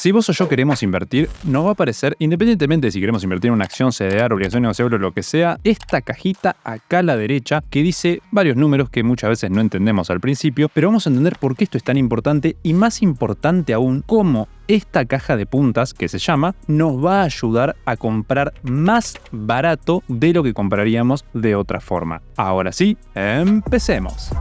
Si vos o yo queremos invertir, nos va a aparecer, independientemente de si queremos invertir en una acción, CDR, obligación negociable o lo que sea, esta cajita acá a la derecha que dice varios números que muchas veces no entendemos al principio, pero vamos a entender por qué esto es tan importante y más importante aún, cómo esta caja de puntas, que se llama, nos va a ayudar a comprar más barato de lo que compraríamos de otra forma. Ahora sí, empecemos.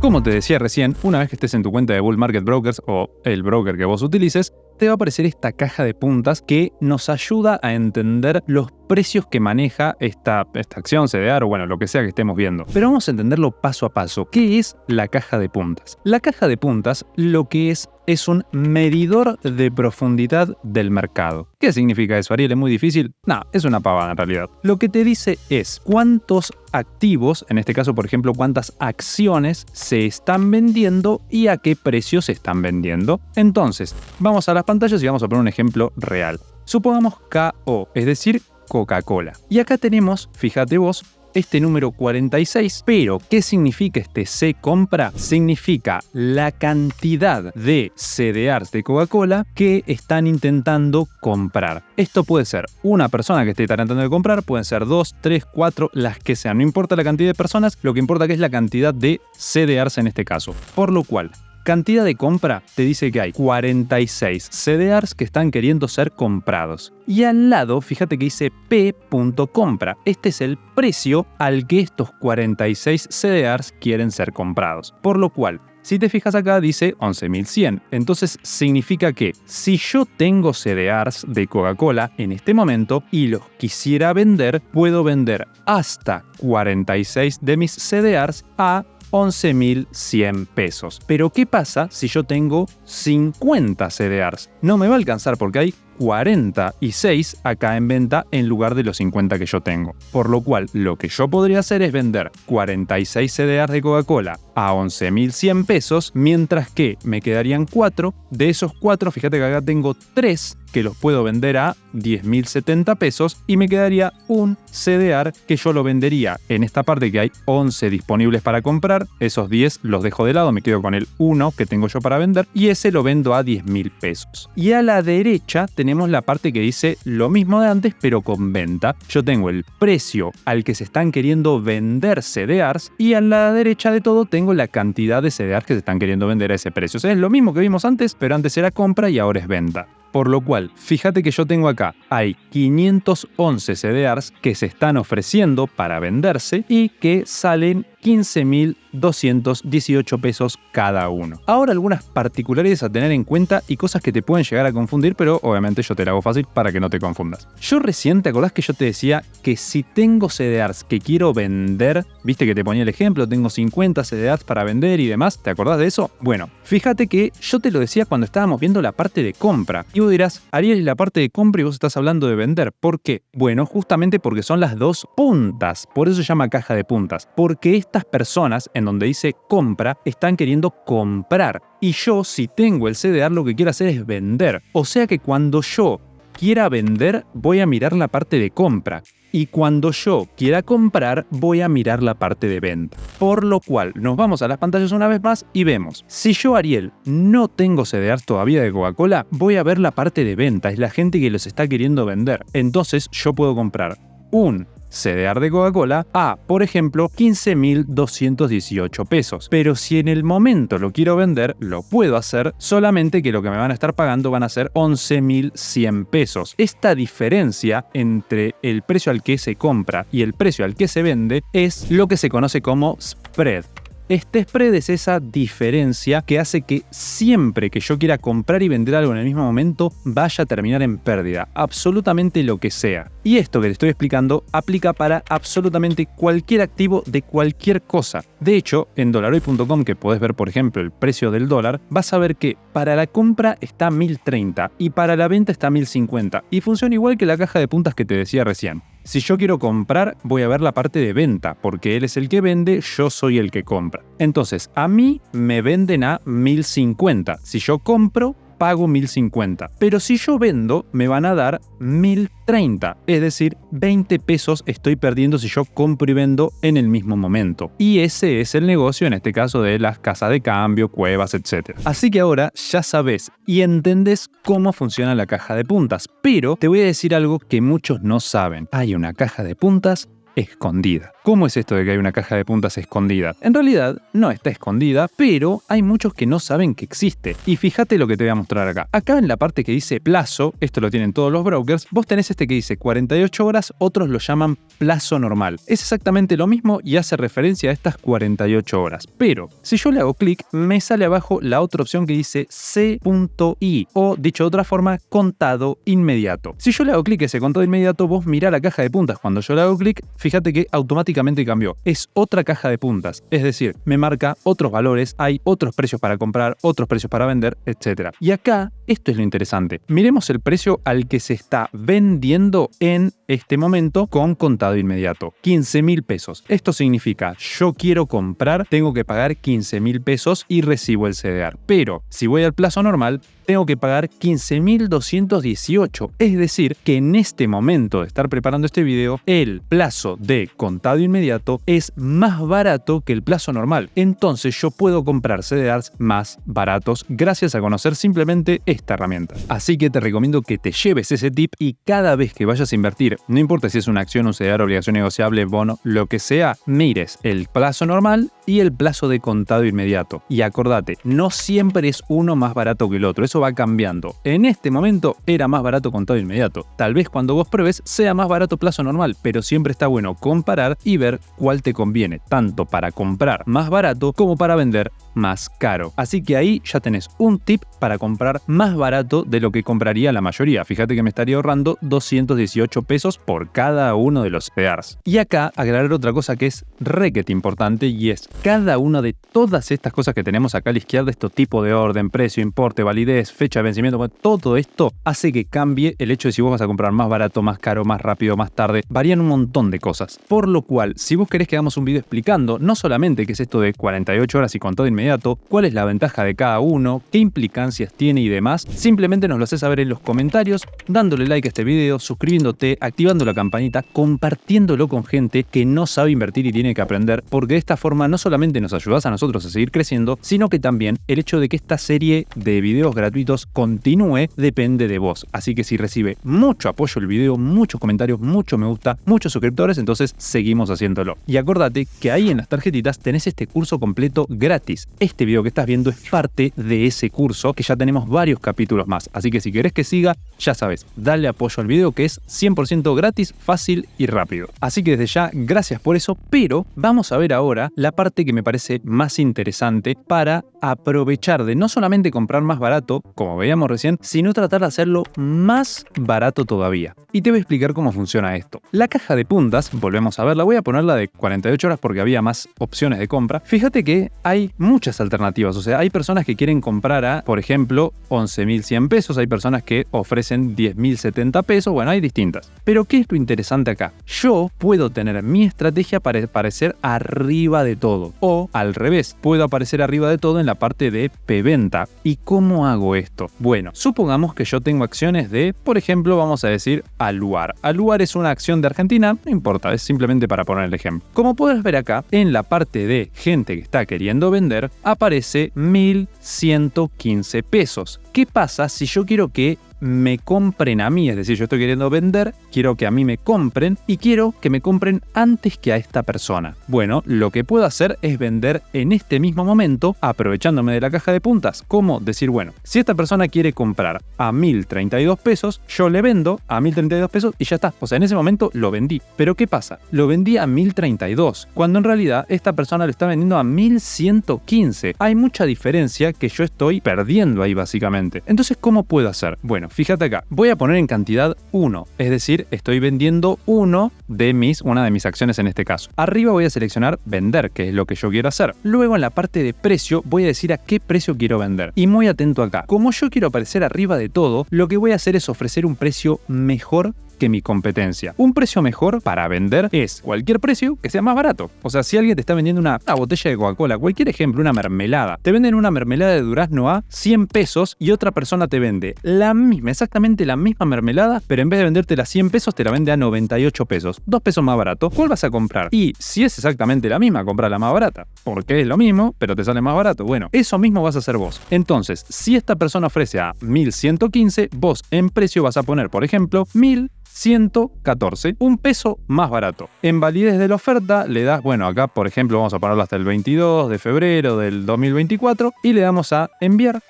Como te decía recién, una vez que estés en tu cuenta de Bull Market Brokers o el broker que vos utilices, te va a aparecer esta caja de puntas que nos ayuda a entender los precios que maneja esta acción, CDR o bueno, lo que sea que estemos viendo. Pero vamos a entenderlo paso a paso. ¿Qué es la caja de puntas? La caja de puntas lo que es un medidor de profundidad del mercado. ¿Qué significa eso, Ariel? ¿Es muy difícil? No, es una pavada en realidad. Lo que te dice es cuántos activos, en este caso por ejemplo cuántas acciones se están vendiendo y a qué precios se están vendiendo. Entonces, vamos a las pantallas y vamos a poner un ejemplo real. Supongamos KO, es decir, Coca-Cola. Y acá tenemos, fíjate vos, este número 46, pero ¿qué significa este C compra? Significa la cantidad de CDRs de Coca-Cola que están intentando comprar. Esto puede ser una persona que esté tratando de comprar, pueden ser 2, 3, 4, las que sean. No importa la cantidad de personas, lo que importa que es la cantidad de CDRs en este caso. Por lo cual, cantidad de compra te dice que hay 46 CDRs que están queriendo ser comprados. Y al lado, fíjate que dice P.compra. Este es el precio al que estos 46 CDRs quieren ser comprados. Por lo cual, si te fijas acá dice 11.100. Entonces significa que si yo tengo CDRs de Coca-Cola en este momento y los quisiera vender, puedo vender hasta 46 de mis CDRs a 11.100 pesos. Pero ¿qué pasa si yo tengo 50 CDRs? No me va a alcanzar porque hay 46 acá en venta en lugar de los 50 que yo tengo. Por lo cual, lo que yo podría hacer es vender 46 CDRs de Coca-Cola a 11.100 pesos, mientras que me quedarían 4. De esos 4, fíjate que acá tengo 3 que los puedo vender a 10.070 pesos y me quedaría un CDR que yo lo vendería en esta parte que hay 11 disponibles para comprar. Esos 10 los dejo de lado, me quedo con el 1 que tengo yo para vender y ese lo vendo a 10.000 pesos. Y a la derecha tenemos la parte que dice lo mismo de antes pero con venta. Yo tengo el precio al que se están queriendo vender CDRs y a la derecha de todo tengo la cantidad de CDRs que se están queriendo vender a ese precio. O sea, es lo mismo que vimos antes, pero antes era compra y ahora es venta. Por lo cual, fíjate que yo tengo acá, hay 511 CDRs que se están ofreciendo para venderse y que salen 15.218 pesos cada uno. Ahora algunas particularidades a tener en cuenta y cosas que te pueden llegar a confundir, pero obviamente yo te la hago fácil para que no te confundas. Yo recién, ¿te acordás que yo te decía que si tengo CDRs que quiero vender, viste que te ponía el ejemplo, tengo 50 CDRs para vender y demás, ¿te acordás de eso? Bueno, fíjate que yo te lo decía cuando estábamos viendo la parte de compra. Y vos dirás, Ariel, la parte de compra y vos estás hablando de vender. ¿Por qué? Bueno, justamente porque son las dos puntas. Por eso se llama caja de puntas. Porque estas personas, en donde dice compra, están queriendo comprar. Y yo, si tengo el CDR, lo que quiero hacer es vender. O sea que cuando yo quiera vender, voy a mirar la parte de compra. Y cuando yo quiera comprar, voy a mirar la parte de venta. Por lo cual, nos vamos a las pantallas una vez más y vemos. Si yo, Ariel, no tengo CDRs todavía de Coca-Cola, voy a ver la parte de venta. Es la gente que los está queriendo vender. Entonces, yo puedo comprar un CDR de Coca-Cola a, por ejemplo, 15.218 pesos. Pero si en el momento lo quiero vender, lo puedo hacer, solamente que lo que me van a estar pagando van a ser 11.100 pesos. Esta diferencia entre el precio al que se compra y el precio al que se vende es lo que se conoce como spread. Este spread es esa diferencia que hace que siempre que yo quiera comprar y vender algo en el mismo momento vaya a terminar en pérdida, absolutamente lo que sea. Y esto que te estoy explicando aplica para absolutamente cualquier activo de cualquier cosa. De hecho, en dolaroy.com, que podés ver por ejemplo el precio del dólar, vas a ver que para la compra está 1030 y para la venta está 1050 y funciona igual que la caja de puntas que te decía recién. Si yo quiero comprar, voy a ver la parte de venta, porque él es el que vende, yo soy el que compra. Entonces, a mí me venden a 1050. Si yo compro, pago 1050. Pero si yo vendo, me van a dar 1030. Es decir, 20 pesos estoy perdiendo si yo compro y vendo en el mismo momento. Y ese es el negocio, en este caso, de las casas de cambio, cuevas, etc. Así que ahora ya sabes y entendés cómo funciona la caja de puntas. Pero te voy a decir algo que muchos no saben. Hay una caja de puntas escondida. ¿Cómo es esto de que hay una caja de puntas escondida? En realidad no está escondida, pero hay muchos que no saben que existe. Y fíjate lo que te voy a mostrar acá. Acá en la parte que dice plazo, esto lo tienen todos los brokers, vos tenés este que dice 48 horas, otros lo llaman plazo normal. Es exactamente lo mismo y hace referencia a estas 48 horas. Pero si yo le hago clic, me sale abajo la otra opción que dice C.I, o dicho de otra forma, contado inmediato. Si yo le hago clic a ese contado inmediato, vos mirá la caja de puntas. Cuando yo le hago clic, fíjate que automáticamente cambió. Es otra caja de puntas. Es decir, me marca otros valores, hay otros precios para comprar, otros precios para vender, etc. Y acá, esto es lo interesante. Miremos el precio al que se está vendiendo en este momento con contado inmediato. 15.000 pesos. Esto significa, yo quiero comprar, tengo que pagar 15.000 pesos y recibo el CDR. Pero, si voy al plazo normal, tengo que pagar 15.218. Es decir, que en este momento de estar preparando este video, el plazo de contado inmediato es más barato que el plazo normal. Entonces yo puedo comprar CDRs más baratos gracias a conocer simplemente esta herramienta. Así que te recomiendo que te lleves ese tip y cada vez que vayas a invertir, no importa si es una acción, un CDR, obligación negociable, bono, lo que sea, mires el plazo normal y el plazo de contado inmediato. Y acordate, no siempre es uno más barato que el otro. Eso va cambiando. En este momento era más barato contado inmediato. Tal vez cuando vos pruebes sea más barato plazo normal, pero siempre está bueno comparar y ver cuál te conviene, tanto para comprar más barato como para vender más caro. Así que ahí ya tenés un tip para comprar más barato de lo que compraría la mayoría. Fíjate que me estaría ahorrando 218 pesos por cada uno de los CDRs. Y acá aclarar otra cosa que es requete importante, y es cada una de todas estas cosas que tenemos acá a la izquierda, estos tipos de orden, precio, importe, validez, fecha de vencimiento, todo esto hace que cambie el hecho de si vos vas a comprar más barato, más caro, más rápido, más tarde. Varían un montón de cosas. Por lo cual, si vos querés que hagamos un video explicando no solamente qué es esto de 48 horas y contado inmediato, cuál es la ventaja de cada uno, qué implicancias tiene y demás, simplemente nos lo haces saber en los comentarios, dándole like a este video, suscribiéndote, activando la campanita, compartiéndolo con gente que no sabe invertir y tiene que aprender, porque de esta forma no solamente nos ayudás a nosotros a seguir creciendo, sino que también el hecho de que esta serie de videos gratuitos continúe depende de vos. Así que si recibe mucho apoyo el video, muchos comentarios, mucho me gusta, muchos suscriptores, entonces seguimos haciéndolo. Y acordate que ahí en las tarjetitas tenés este curso completo gratis. Este video que estás viendo es parte de ese curso, que ya tenemos varios capítulos más. Así que si querés que siga, ya sabes, dale apoyo al video, que es 100% gratis, fácil y rápido. Así que desde ya, gracias por eso, pero vamos a ver ahora la parte que me parece más interesante para aprovechar de no solamente comprar más barato, como veíamos recién, sino tratar de hacerlo más barato todavía. Y te voy a explicar cómo funciona esto. La caja de puntas, volvemos a verla, voy a ponerla de 48 horas porque había más opciones de compra. Fíjate que hay muchas alternativas, o sea, hay personas que quieren comprar a, por ejemplo, 11.100 pesos, hay personas que ofrecen 10.070 pesos, bueno, hay distintas. Pero ¿qué es lo interesante acá? Yo puedo tener mi estrategia para aparecer arriba de todo, o al revés, puedo aparecer arriba de todo en la parte de P-venta. ¿Y cómo hago esto? Bueno, supongamos que yo tengo acciones de, por ejemplo, vamos a decir Aluar. Aluar es una acción de Argentina, no importa, es simplemente para poner el ejemplo. Como puedes ver acá, en la parte de gente que está queriendo vender, aparece 1.115 pesos. ¿Qué pasa si yo quiero que me compren a mí? Es decir, yo estoy queriendo vender, quiero que a mí me compren y quiero que me compren antes que a esta persona. Bueno, lo que puedo hacer es vender en este mismo momento, aprovechándome de la caja de puntas. ¿Cómo? Decir, bueno, si esta persona quiere comprar a 1.032 pesos, yo le vendo a 1.032 pesos y ya está. O sea, en ese momento lo vendí. Pero ¿qué pasa? Lo vendí a 1.032, cuando en realidad esta persona lo está vendiendo a 1.115. Hay mucha diferencia que yo estoy perdiendo ahí básicamente. Entonces, ¿cómo puedo hacer? Bueno, fíjate acá, voy a poner en cantidad 1, es decir, estoy vendiendo una de mis acciones en este caso. Arriba voy a seleccionar vender, que es lo que yo quiero hacer. Luego en la parte de precio voy a decir a qué precio quiero vender. Y muy atento acá, como yo quiero aparecer arriba de todo, lo que voy a hacer es ofrecer un precio mejor que mi competencia. Un precio mejor para vender es cualquier precio que sea más barato. O sea, si alguien te está vendiendo una botella de Coca-Cola, cualquier ejemplo, una mermelada, te venden una mermelada de durazno a 100 pesos y otra persona te vende la misma, exactamente la misma mermelada, pero en vez de vendértela a 100 pesos te la vende a 98 pesos, 2 pesos más barato. ¿Cuál vas a comprar? Y si es exactamente la misma, compra la más barata, porque es lo mismo, pero te sale más barato. Bueno, eso mismo vas a hacer vos. Entonces, si esta persona ofrece a 1115, vos en precio vas a poner, por ejemplo, 1114, un peso más barato. En validez de la oferta le das, bueno, acá por ejemplo vamos a ponerlo hasta el 22 de febrero del 2024 y le damos a enviar.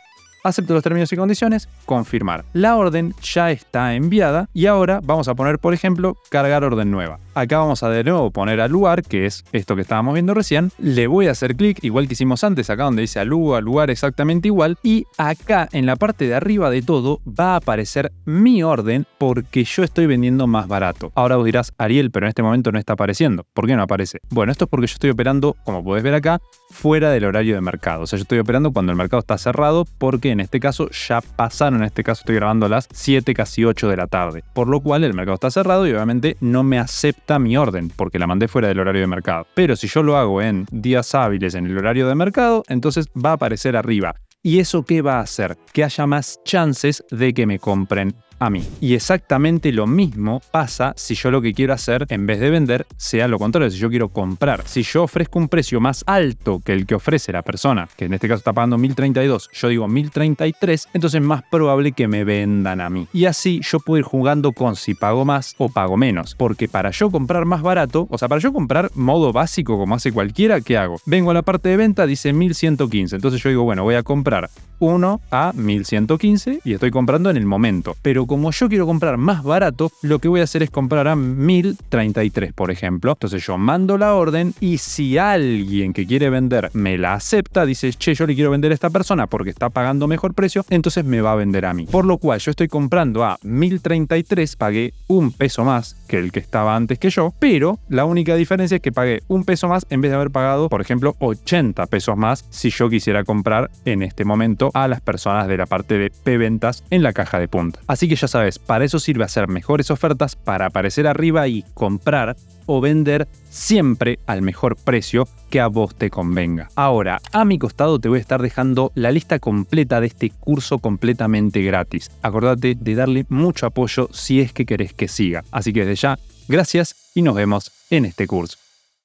Acepto los términos y condiciones, confirmar. La orden ya está enviada y ahora vamos a poner, por ejemplo, cargar orden nueva. Acá vamos a de nuevo poner al lugar, que es esto que estábamos viendo recién. Le voy a hacer clic, igual que hicimos antes, acá donde dice al lugar exactamente igual. Y acá en la parte de arriba de todo va a aparecer mi orden porque yo estoy vendiendo más barato. Ahora vos dirás, Ariel, pero en este momento no está apareciendo. ¿Por qué no aparece? Bueno, esto es porque yo estoy operando, como podés ver acá, fuera del horario de mercado. O sea, yo estoy operando cuando el mercado está cerrado porque en este caso ya pasaron, en este caso estoy grabando a las 7, casi 8 de la tarde. Por lo cual el mercado está cerrado y obviamente no me acepta mi orden porque la mandé fuera del horario de mercado. Pero si yo lo hago en días hábiles en el horario de mercado, entonces va a aparecer arriba. ¿Y eso qué va a hacer? Que haya más chances de que me compren a mí. Y exactamente lo mismo pasa si yo lo que quiero hacer, en vez de vender, sea lo contrario, si yo quiero comprar. Si yo ofrezco un precio más alto que el que ofrece la persona, que en este caso está pagando 1032, yo digo 1033, entonces es más probable que me vendan a mí. Y así yo puedo ir jugando con si pago más o pago menos. Porque para yo comprar más barato, o sea, para yo comprar modo básico como hace cualquiera, ¿qué hago? Vengo a la parte de venta, dice 1115. Entonces yo digo, bueno, voy a comprar uno a 1115 y estoy comprando en el momento. Pero como yo quiero comprar más barato, lo que voy a hacer es comprar a 1033, por ejemplo. Entonces yo mando la orden y si alguien que quiere vender me la acepta, dice, che, yo le quiero vender a esta persona porque está pagando mejor precio, entonces me va a vender a mí. Por lo cual yo estoy comprando a 1033, pagué un peso más que el que estaba antes que yo, pero la única diferencia es que pagué un peso más en vez de haber pagado, por ejemplo, 80 pesos más si yo quisiera comprar en este momento a las personas de la parte de P-Ventas en la caja de punta. Así que ya sabes, para eso sirve hacer mejores ofertas, para aparecer arriba y comprar o vender siempre al mejor precio que a vos te convenga. Ahora, a mi costado te voy a estar dejando la lista completa de este curso completamente gratis. Acordate de darle mucho apoyo si es que querés que siga. Así que desde ya, gracias y nos vemos en este curso.